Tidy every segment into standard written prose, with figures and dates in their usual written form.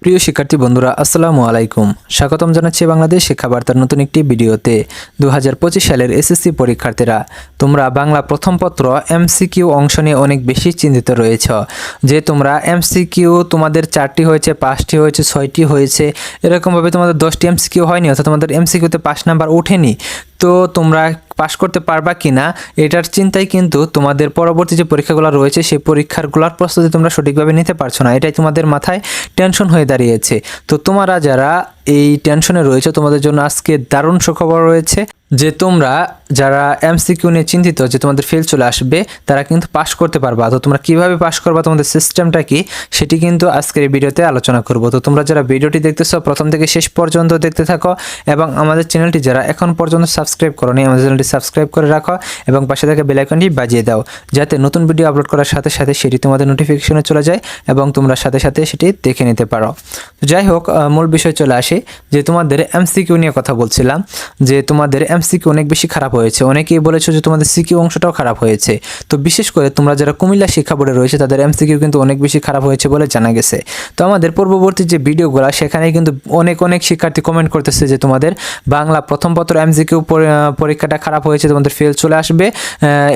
প্রিয় শিক্ষার্থী বন্ধুরা আসসালামু আলাইকুম। স্বাগতম জানাচ্ছি বাংলাদেশ শিক্ষা বার্তার নতুন একটি ভিডিওতে। 2025 সালের এসএসসি পরীক্ষার্থীরা, তোমরা বাংলা প্রথম পত্র এমসিকিউ অংশ নিয়ে অনেক বেশি চিন্তিত রয়েছ যে তোমরা এমসিকিউ তোমাদের 4টি হয়েছে, 5টি হয়েছে, 6টি হয়েছে, এরকমভাবে তোমাদের 10টি এমসিকিউ হয়নি, অর্থাৎ তোমাদের এমসিকিউতে 5 নাম্বার ওঠেনি। তো তোমরা পাস করতে পারবা কিনা এটার চিন্তায় কিন্তু তোমাদের পরবর্তী যে পরীক্ষাগুলো রয়েছে সেই পরীক্ষাগুলোর প্রস্তুতি তোমরা সঠিকভাবে নিতে পারছো না, এটাই তোমাদের মাথায় টেনশন হয়ে দাঁড়িয়েছে। তো তোমরা যারা এই টেনশনে রয়েছে তোমাদের জন্য আজকে দারুণ সুখবর রয়েছে যে তোমরা যারা এমসিকিউ নিয়ে চিন্তিত যে তোমাদের ফেল চলে আসবে তারা কিন্তু পাস করতে পারবা। তো তোমরা কিভাবে পাস করবা, তোমাদের সিস্টেমটা কি, সেটি কিন্তু আজকের এই ভিডিওতে আলোচনা করব। তো তোমরা যারা ভিডিওটি দেখতেছো প্রথম থেকে শেষ পর্যন্ত দেখতে থাকো এবং আমাদের চ্যানেলটি যারা এখন পর্যন্ত সাবস্ক্রাইব করোনি আমাদের চ্যানেলটি সাবস্ক্রাইব করে রাখো এবং পাশে থাকা বেল আইকনটি বাজিয়ে দাও যাতে নতুন ভিডিও আপলোড করার সাথে সাথে সেটি তোমাদের নোটিফিকেশনে চলে যায় এবং তোমরা সাথে সাথে সেটি দেখে নিতে পারো। যাই হোক, মূল বিষয় চলে আসি যে তোমাদের এমসিকিউ নিয়ে কথা বলছিলাম যে তোমাদের এমসিকিউ অনেক বেশি খারাপ হয়েছে। অনেকেই বলেছো যে তোমাদের সিকিউ অংশটাও খারাপ হয়েছে। তো বিশেষ করে তোমরা যারা কুমিল্লা শিক্ষা বোর্ডে রয়েছে তাদের এমসিকিউ কিন্তু অনেক বেশি খারাপ হয়েছে বলে জানা গেছে। তো আমাদের পূর্ববর্তী যে ভিডিওগুলো সেখানে কিন্তু অনেক শিক্ষার্থী কমেন্ট করতেছে যে তোমাদের বাংলা প্রথম পত্র এমসিকিউ পরীক্ষাটা খারাপ হয়েছে, তোমাদের ফেল চলে আসবে,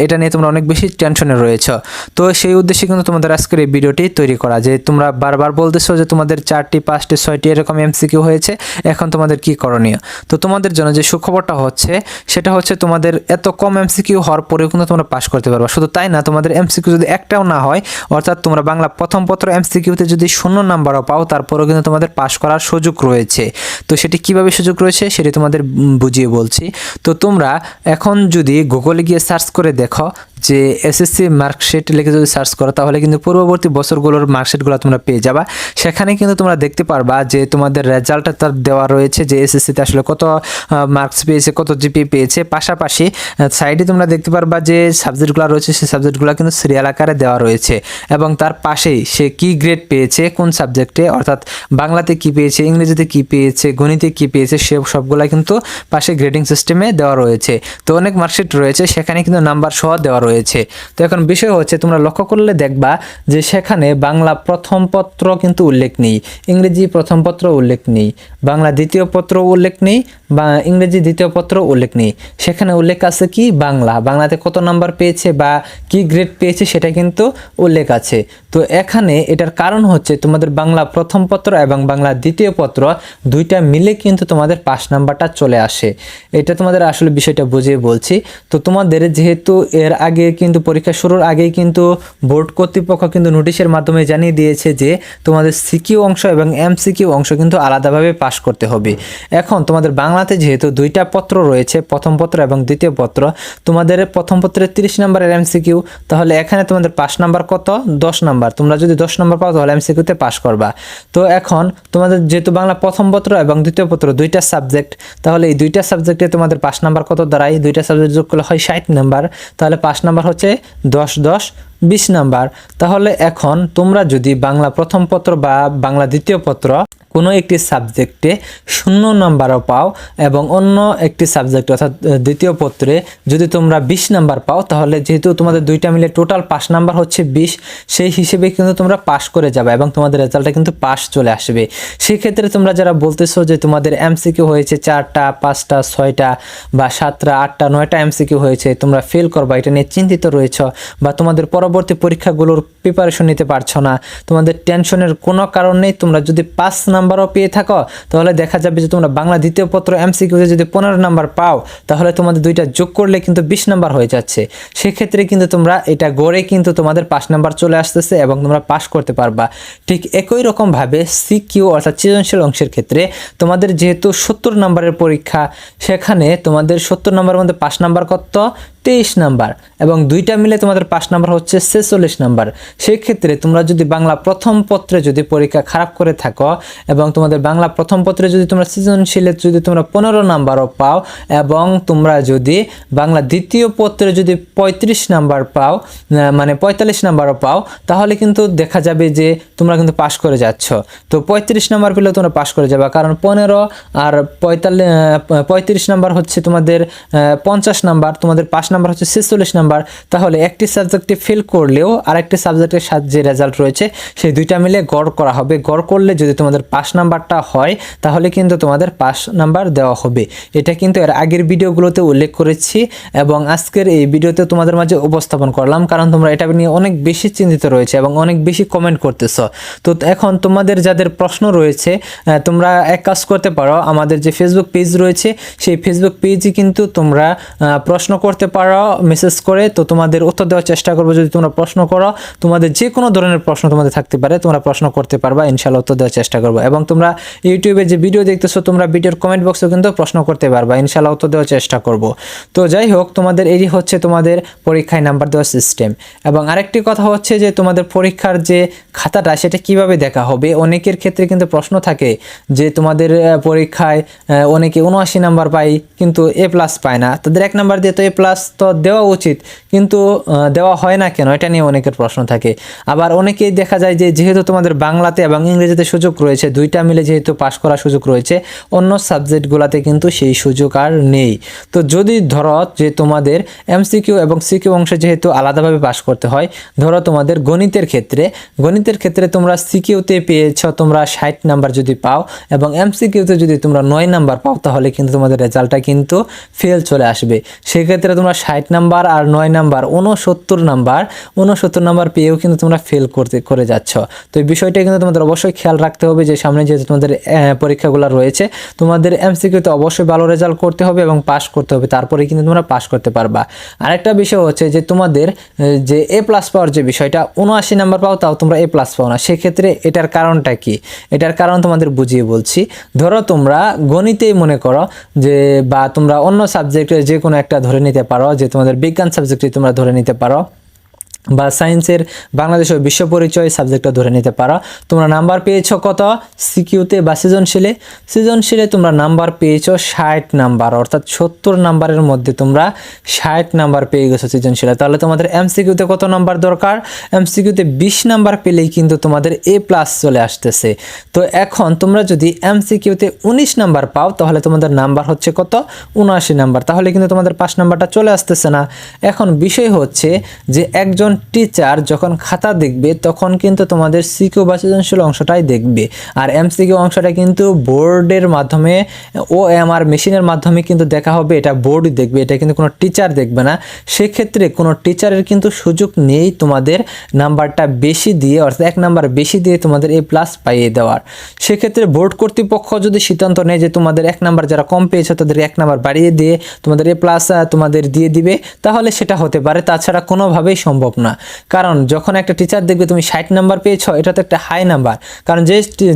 এটা নিয়ে তোমরা অনেক বেশি টেনশনে রয়েছো। তো সেই উদ্দেশ্যে কিন্তু তোমাদের আজকের এই ভিডিওটি তৈরি করা যে তোমরা বারবার বলতেছো যে তোমাদের 4টি 5টি 6টি এরকম এমসিকিউ হয়েছে, এখন তোমাদের কি করণীয়। তো তোমাদের জন্য যে সুখবরটা হচ্ছে সেটা হচ্ছে তোমাদের এত কম এমসিকিউ হওয়ার পরেও কিন্তু তোমরা পাস করতে পারবা। শুধু তাই না, তোমাদের এমসিকিউ যদি একটাও না হয়, অর্থাৎ তোমরা বাংলা প্রথম পত্র এমসিকিউতে যদি 0 নাম্বারও পাও তারপরেও কিন্তু তোমাদের পাস করার সুযোগ রয়েছে। তো সেটি কিভাবে সুযোগ রয়েছে সেটি তোমাদের বুঝিয়ে বলছি। তো তোমরা এখন যদি গুগলে গিয়ে সার্চ করে দেখো যে এসএসসি মার্কশিট লিখে যদি সার্চ করো তাহলে কিন্তু পূর্ববর্তী বছরগুলোর মার্কশিটগুলো তোমরা পেয়ে যাবা। সেখানে কিন্তু তোমরা দেখতে পারবা যে তোমাদের রেজাল্টটা তার দেওয়া রয়েছে যে এসএসসিতে আসলে কত মার্কস পেয়েছে, কত জিপি পেয়েছে। পাশাপাশি সাইডে তোমরা দেখতে পারবা যে সাবজেক্টগুলো রয়েছে সেই সাবজেক্টগুলো কিন্তু সিরিয়াল আকারে দেওয়া রয়েছে এবং তার পাশেই সে কি গ্রেড পেয়েছে কোন সাবজেক্টে, অর্থাৎ বাংলাতে কি পেয়েছে, ইংরেজিতে কি পেয়েছে, গণিতে কি পেয়েছে, সে সবগুলা কিন্তু পাশে গ্রেডিং সিস্টেমে দেওয়া রয়েছে। তো অনেক মার্কশিট রয়েছে সেখানে কিন্তু নাম্বার সহ দেওয়া রয়েছে। তো এখন বিষয় হচ্ছে তোমরা লক্ষ্য করলে দেখবা যে সেখানে বাংলা প্রথম পত্র কিন্তু উল্লেখ নেই, ইংরেজি প্রথম পত্র উল্লেখ নেই, বাংলা দ্বিতীয় পত্র উল্লেখ নেই, বা ইংরেজি দ্বিতীয় পত্র উল্লেখ নেই। সেখানে উল্লেখ আছে কি বাংলাতে কত নাম্বার পেয়েছে বা কি গ্রেড পেয়েছে সেটা কিন্তু উল্লেখ আছে। তো এখানে এটার কারণ হচ্ছে তোমাদের বাংলা প্রথম পত্র এবং বাংলা দ্বিতীয় পত্র দুইটা মিলে কিন্তু তোমাদের 5 নাম্বারটা চলে আসে। এটা তোমাদের আসলে বিষয়টা বুঝিয়ে বলছি। তো তোমাদের যেহেতু এর আগে কিন্তু পরীক্ষা শুরুর আগেই কিন্তু বোর্ড কর্তৃপক্ষ কিন্তু নোটিশের মাধ্যমে জানিয়ে দিয়েছে যে তোমাদের সিকিউ অংশ এবং এমসিকিউ অংশ কিন্তু আলাদাভাবে পাস করতে হবে। এখন তোমাদের বাংলাতে যেহেতু দুইটা পত্র রয়েছে, প্রথম পত্র এবং দ্বিতীয় পত্র, তোমাদের প্রথম পত্রে 30 নম্বরের এমসিকিউ, তাহলে এখানে তোমাদের 5 নাম্বার কত, 10 নাম্বার। তোমরা যদি 10 নাম্বার পাও তাহলে এমসিকিউতে পাস করবা। তো এখন তোমাদের যেহেতু বাংলা প্রথম পত্র এবং দ্বিতীয় পত্র দুইটা সাবজেক্ট, তাহলে এই দুইটা সাবজেক্টে তোমাদের 5 নাম্বার কত দাঁড়ায়, দুইটা সাবজেক্ট যোগ করলে হয় 60 নাম্বার, তাহলে 5 নাম্বার হচ্ছে 10 নাম্বার। তাহলে এখন তোমরা যদি বাংলা প্রথম পত্র বা বাংলা দ্বিতীয় পত্র কোনো একটি সাবজেক্টে 0 নাম্বারও পাও এবং অন্য একটি সাবজেক্ট অর্থাৎ দ্বিতীয় পত্রে যদি তোমরা 20 নাম্বার পাও, তাহলে যেহেতু তোমাদের দুইটা মিলে টোটাল 5 নাম্বার হচ্ছে 20, সেই হিসেবে কিন্তু তোমরা পাস করে যাবে এবং তোমাদের রেজাল্টটা কিন্তু পাস চলে আসবে। সেই ক্ষেত্রে তোমরা যারা বলতেছো যে তোমাদের এমসিকিউ হয়েছে 4টা 5টা 6টা বা 7টা 8টা 9টা এমসিকিউ হয়েছে, তোমরা ফেল করবা এটা নিয়ে চিন্তিত রয়েছো বা তোমাদের পরবর্তী পরীক্ষাগুলোর প্রিপারেশন নিতে পারছো না, তোমাদের টেনশনের কোনো কারণ নেই। তোমরা যদি 5 নাম্বারও পেয়ে থাকো তাহলে দেখা যাবে যে তোমরা বাংলা দ্বিতীয় পত্র এমসিকিউতে যদি 15 নাম্বার পাও তাহলে তোমাদের দুইটা যোগ করলে কিন্তু 20 নাম্বার হয়ে যাচ্ছে। সেক্ষেত্রে কিন্তু তোমরা এটা গড়ে কিন্তু তোমাদের 5 নাম্বার চলে আসতেছে এবং তোমরা পাস করতে পারবা। ঠিক একই রকম ভাবে সিকিউ অর্থাৎ সৃজনশীল অংশের ক্ষেত্রে তোমাদের যেহেতু 70 নাম্বারের পরীক্ষা, সেখানে তোমাদের 70 নাম্বারের মধ্যে 5 নাম্বার কত, 23 নাম্বার এবং দুইটা মিলে তোমাদের 5 নাম্বার হচ্ছে 46 নাম্বার। সেই ক্ষেত্রে তোমরা যদি বাংলা প্রথম পত্রে যদি পরীক্ষা খারাপ করে থাকো এবং তোমাদের বাংলা প্রথম পত্রে যদি তোমরা সৃজনশীলে যদি তোমরা 15 নাম্বারও পাও এবং তোমরা যদি বাংলা দ্বিতীয় পত্রে যদি 35 নাম্বার পাও, মানে 45 নাম্বারও পাও, তাহলে কিন্তু দেখা যাবে যে তোমরা কিন্তু পাস করে যাচ্ছ। তো 35 নাম্বার পেলে তোমরা পাস করে যাবে, কারণ 15 আর 35 নাম্বার হচ্ছে তোমাদের 50 নাম্বার, তোমাদের 5 নাম্বার হচ্ছে 46 নাম্বার, তাহলে একটি সাবজেক্টে ফেল করলেও আরেকটি সাবজেক্টের সাথে যে রেজাল্ট রয়েছে সেই দুইটা মিলে গড় করা হবে। গড় করলে যদি তোমাদের পাস নাম্বারটা হয় তাহলে কিন্তু তোমাদের পাস নাম্বার দেওয়া হবে। এটা কিন্তু এর আগের ভিডিওগুলোতে উল্লেখ করেছি এবং আজকের এই ভিডিওতে তোমাদের মাঝে উপস্থাপন করলাম, কারণ তোমরা এটা নিয়ে অনেক বেশি চিন্তিত রয়েছে এবং অনেক বেশি কমেন্ট করতেছ। তো এখন তোমাদের যাদের প্রশ্ন রয়েছে তোমরা এক কাজ করতে পারো, আমাদের যে ফেসবুক পেজ রয়েছে সেই ফেসবুক পেজে কিন্তু তোমরা প্রশ্ন করতে পারো মেসেজ করে। তো তোমাদের উত্তর দেওয়ার চেষ্টা করবো। যদি তোমরা প্রশ্ন করো, তোমাদের যে কোনো ধরনের প্রশ্ন তোমাদের থাকতে পারে, তোমরা প্রশ্ন করতে পারবা, ইনশাআল্লাহ উত্তর দেওয়ার চেষ্টা করবো। এবং তোমরা ইউটিউবে যে ভিডিও দেখতেছো তোমরা ভিডিওর কমেন্ট বক্সেও কিন্তু প্রশ্ন করতে পারবা, ইনশাআল্লাহ উত্তর দেওয়ার চেষ্টা করব। তো যাই হোক, তোমাদের এই হচ্ছে তোমাদের পরীক্ষায় নাম্বার দেওয়ার সিস্টেম। এবং আরেকটি কথা হচ্ছে যে তোমাদের পরীক্ষার যে খাতাটা সেটা কিভাবে দেখা হবে। অনেকের ক্ষেত্রে কিন্তু প্রশ্ন থাকে যে তোমাদের পরীক্ষায় অনেকে 79 নাম্বার পায় কিন্তু A+ পায় না, তাদের 1 নাম্বার দিয়ে তো A+ তো দেওয়া উচিত কিন্তু দেওয়া হয় না কেন, এটা নিয়ে অনেকের প্রশ্ন থাকে। আবার অনেকেই দেখা যায় যে যেহেতু তোমাদের বাংলাতে এবং ইংরেজিতে সুযোগ রয়েছে, দুইটা মিলে যেহেতু পাশ করার সুযোগ রয়েছে, অন্য সাবজেক্টগুলোতে কিন্তু সেই সুযোগ আর নেই। তো যদি ধরো যে তোমাদের MCQ এবং CQ অংশে যেহেতু আলাদাভাবে পাশ করতে হয়, ধরো তোমাদের গণিতের ক্ষেত্রে তোমরা CQ-তে পেয়েছ তোমরা 60 নাম্বার যদি পাও এবং MCQ-তে যদি তোমরা 9 নাম্বার পাও তাহলে কিন্তু তোমাদের রেজাল্টটা কিন্তু ফেল চলে আসবে। সেক্ষেত্রে তোমরা 60 নাম্বার আর 9 নাম্বার 69 নাম্বার পেয়েও কিন্তু তোমরা ফেল করে যাচ্ছ। তো এই বিষয়টা কিন্তু তোমাদের অবশ্যই খেয়াল রাখতে হবে যে সামনে যেহেতু তোমাদের পরীক্ষাগুলো রয়েছে, তোমাদের MCQ-তে অবশ্যই ভালো রেজাল্ট করতে হবে এবং পাস করতে হবে, তারপরে কিন্তু তোমরা পাস করতে পারবা। আরেকটা বিষয় হচ্ছে যে তোমাদের যে A+ পাওয়ার যে বিষয়টা, 79 নাম্বার পাও তাও তোমরা A+ পাও না, সেক্ষেত্রে এটার কারণটা কি? এটার কারণ তোমাদের বুঝিয়ে বলছি। ধরো তোমরা গণিতেই মনে করো যে, বা তোমরা অন্য সাবজেক্টে যে কোনো একটা ধরে নিতে পারো, যে তোমাদের বিজ্ঞান সাবজেক্টে তোমরা ধরে নিতে পারো, বা সায়েন্সের বাংলাদেশের বিশ্ব পরিচয় সাবজেক্টটা ধরে নিতে পারো। তোমরা নাম্বার পেয়েছো কত CQ-তে বা সৃজনশীলে তোমরা নাম্বার পেয়েছো 60 নাম্বার, অর্থাৎ 70 নাম্বারের মধ্যে তোমরা 60 নাম্বার পেয়ে গেছো সৃজনশীলে। তাহলে তোমাদের MCQ-তে কত নাম্বার দরকার? MCQ-তে 20 নাম্বার পেলেই কিন্তু তোমাদের A+ চলে আসতেছে। তো এখন তোমরা যদি MCQ-তে 19 নাম্বার পাও তাহলে তোমাদের নাম্বার হচ্ছে কত? 79 নাম্বার, তাহলে কিন্তু তোমাদের 5 নাম্বারটা চলে আসতেছে না। এখন বিষয় হচ্ছে যে একজন টিচার যখন খাতা দেখবে তখন কিন্তু তোমাদের CQ বা সৃজনশীল অংশটাই দেখবে, আর MCQ অংশটা কিন্তু বোর্ডের মাধ্যমে OMR মেশিনের মাধ্যমে কিন্তু দেখা হবে, এটা বোর্ড দেখবে, এটা কিন্তু কোনো টিচার দেখবে না। সেক্ষেত্রে কোনো টিচারের কিন্তু সুযোগ নেই তোমাদের নাম্বারটা বেশি দিয়ে, অর্থাৎ 1 নাম্বার বেশি দিয়ে তোমাদের A+ পাইয়ে দেওয়ার। সেক্ষেত্রে বোর্ড কর্তৃপক্ষ যদি সিদ্ধান্ত নেয় যে তোমাদের 1 নাম্বার যারা কম পেয়েছে তাদের 1 নাম্বার বাড়িয়ে দিয়ে তোমাদের A+ তোমাদের দিয়ে দিবে, তাহলে সেটা হতে পারে, তাছাড়া কোনোভাবেই সম্ভব না। কারণ যখন একটা টিচার দেখবে তুমি 60 নাম্বার পেয়েছো, এটা তো একটা হাই নাম্বার, কারণ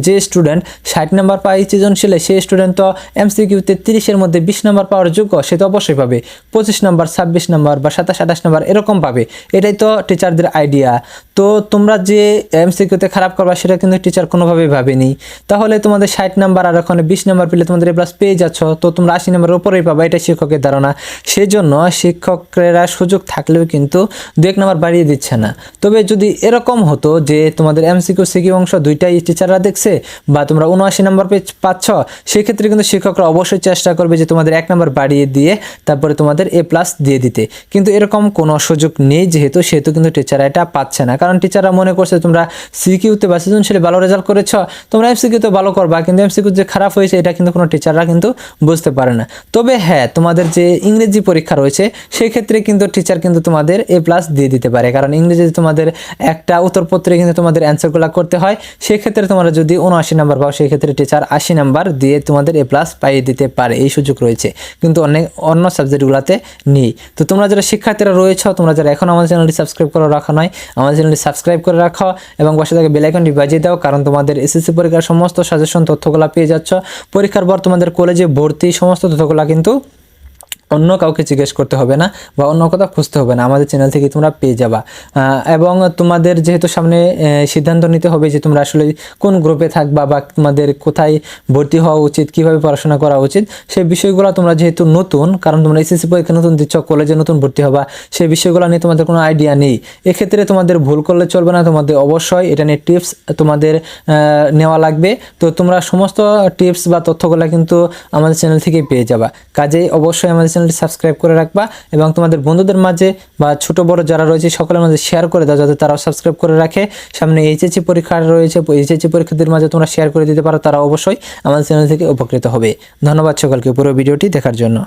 যে স্টুডেন্ট 60 নাম্বার পায় সৃজনশীলে সেই স্টুডেন্ট তো MCQ-তে 30-এর মধ্যে 20 নাম্বার পাওয়ার যোগ্য, সে তো অবশ্যই পাবে 25 নাম্বার, 26 নাম্বার বা 27-28 নাম্বার এরকম পাবে। এটাই তো টিচারদের আইডিয়া। তো তোমরা যে MCQ-তে খারাপ করবা সেটা কিন্তু টিচার কোনোভাবেই ভাবেনি। তাহলে তোমাদের 60 নাম্বার আর ওখানে 20 নাম্বার পেলে তোমাদের A+ পেয়ে যাচ্ছ, তো তোমরা 80 নাম্বারের উপরেই পাবা, এটা শিক্ষকের ধারণা। সেজন্য শিক্ষকেরা সুযোগ থাকলেও কিন্তু 2-1 নাম্বার বাড়িয়ে দিচ্ছে না। তবে যদি এরকম হতো যে তোমাদের MCQ CQ অংশ দুইটাই টিচাররা দেখছে বা তোমরা 79 নাম্বার পাচ্ছ, সেক্ষেত্রে কিন্তু শিক্ষকরা অবশ্যই চেষ্টা করবে যে তোমাদের 1 নাম্বার বাড়িয়ে দিয়ে তারপরে তোমাদের A+ দিয়ে দিতে। কিন্তু এরকম কোনো সুযোগ নেই সেহেতু কিন্তু টিচাররা এটা পাচ্ছে না, কারণ টিচাররা মনে করছে তোমরা CQ-তে বা সৃজনশীলে ভালো রেজাল্ট করেছ, তোমরা MCQ-তে ভালো করবা, কিন্তু MCQ যে খারাপ হয়েছে এটা কিন্তু কোনো টিচাররা কিন্তু বুঝতে পারে না। তবে হ্যাঁ, তোমাদের যে ইংরেজি পরীক্ষা রয়েছে সেক্ষেত্রে কিন্তু টিচার কিন্তু তোমাদের A+ দিয়ে দিতে পারে, কারণ ইংরেজিতে তোমাদের একটা উত্তরপত্রে কিন্তু তোমাদের অ্যান্সারগুলো করতে হয়। সেক্ষেত্রে তোমরা যদি 79 নাম্বার পাও সেক্ষেত্রে টিচার 80 নাম্বার দিয়ে তোমাদের A+ পাইয়ে দিতে পারে, এই সুযোগ রয়েছে, কিন্তু অন্য সাবজেক্টগুলোতে নেই। তো তোমরা যারা শিক্ষার্থীরা রয়েছ, তোমরা যারা এখন আমাদের চ্যানেলটি সাবস্ক্রাইব করে রাখা নয়, আমাদের চ্যানেলটি সাবস্ক্রাইব করে রাখো এবং পাশে থাকা বেল আইকনটি বাজিয়ে দাও, কারণ তোমাদের SSC পরীক্ষার সমস্ত সাজেশন তথ্যগুলো পেয়ে যাচ্ছ। পরীক্ষার পর তোমাদের কলেজে ভর্তি সমস্ত তথ্যগুলো কিন্তু অন্য কাউকে জিজ্ঞেস করতে হবে না বা অন্য কথা খুঁজতে হবে না, আমাদের চ্যানেল থেকে তোমরা পেয়ে যাবা। এবং তোমাদের যেহেতু সামনে সিদ্ধান্ত নিতে হবে যে তোমরা আসলে কোন গ্রুপে থাকবা বা তোমাদের কোথায় ভর্তি হওয়া উচিত, কিভাবে পড়াশোনা করা উচিত, সেই বিষয়গুলো তোমরা যেহেতু নতুন, কারণ তোমরা SSC পরীক্ষা নতুন দিচ্ছ, কলেজে নতুন ভর্তি হবা, সেই বিষয়গুলো নিয়ে তোমাদের কোনো আইডিয়া নেই। এক্ষেত্রে তোমাদের ভুল করলে চলবে না, তোমাদের অবশ্যই এটা নিয়ে টিপস তোমাদের নেওয়া লাগবে। তো তোমরা সমস্ত টিপস বা তথ্যগুলো কিন্তু আমাদের চ্যানেল থেকে পেয়ে যাবা, কাজেই অবশ্যই আমাদের চ্যানেলটি সাবস্ক্রাইব করে রাখবা এবং তোমাদের বন্ধুদের মাঝে বা ছোট বড় যারা রয়েছে সকলের মাঝে শেয়ার করে দাও যাতে তারাও সাবস্ক্রাইব করে রাখে। সামনে এইচএসসি পরীক্ষা রয়েছে, এইচএসসি পরীক্ষার্থীদের মাঝে তোমরা শেয়ার করে দিতে পারো, তারা অবশ্যই আমাদের চ্যানেল থেকে উপকৃত হবে। ধন্যবাদ সকলকে পুরো ভিডিওটি দেখার জন্য।